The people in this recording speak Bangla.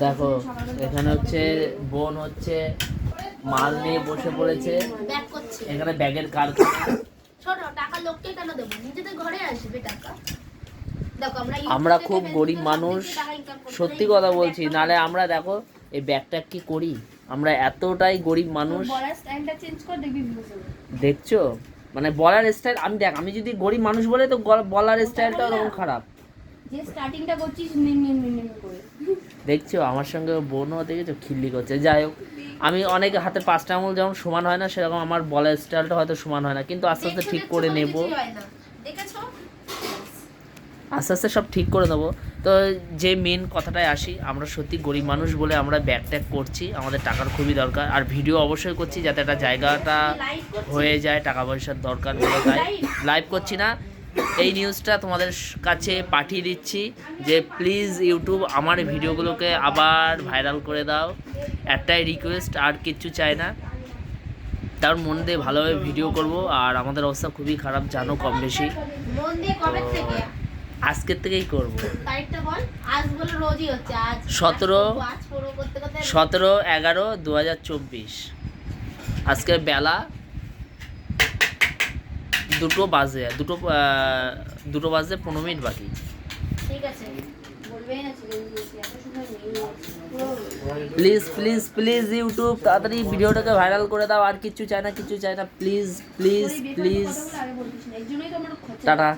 দেখো এখানে হচ্ছে বোন হচ্ছে মাল নিয়ে বসে পড়েছে, এখানে ব্যাগের কারখানা। আমরা খুব গরিব মানুষ, সত্যি কথা বলছি, নালে আমরা দেখো এই ব্যাগটা কি করি, আমরা এতটাই গরিব মানুষ। দেখছো মানে বলার স্টাইল, আমি দেখ আমি যদি গরিব মানুষ বলে তো বলার স্টাইলটা ওরকম খারাপ। যে স্টার্টিংটা করছিস মিন করে দেখছো আমার সঙ্গে বোনও দেখেছো খিল্লি করছে। যাই হোক, আমি অনেকে হাতে 5টা আঙুল যেমন সমান হয় না, সেরকম আমার বলার স্টাইলটা হয়তো সমান হয় না, কিন্তু আস্তে আস্তে ঠিক করে নেব, আস্তে আস্তে সব ঠিক করে নেবো। তো যে মেন কথাটায় আসি, আমরা সত্যি গরিব মানুষ বলে আমরা ব্যাগ ট্যাগ করছি, আমাদের টাকার খুবই দরকার, আর ভিডিও অবশ্যই করছি যাতে একটা জায়গাটা হয়ে যায়, টাকা পয়সার দরকার বলে তাই লাইভ করছি না। এই নিউজটা তোমাদের কাছে পাঠিয়ে দিচ্ছি যে প্লিজ ইউটিউব আমার ভিডিওগুলোকে আবার ভাইরাল করে দাও, একটাই রিকোয়েস্ট, আর কিচ্ছু চাই না। তার মন দিয়ে ভালোভাবে ভিডিও করব, আর আমাদের অবস্থা খুবই খারাপ জানো কম বেশি, আজকের থেকেই করব। 17/11/2024 আজকের বেলা 2টো বাজে, 2:15 বাকি। ঠিক আছে, বলবেই না প্লিজ প্লিজ প্লিজ ইউটিউব তাড়াতাড়ি ভিডিওটাকে ভাইরাল করে দাও, আর কিচ্ছু চাই না, কিচ্ছু চাই না, প্লিজ প্লিজ প্লিজ। টাটা।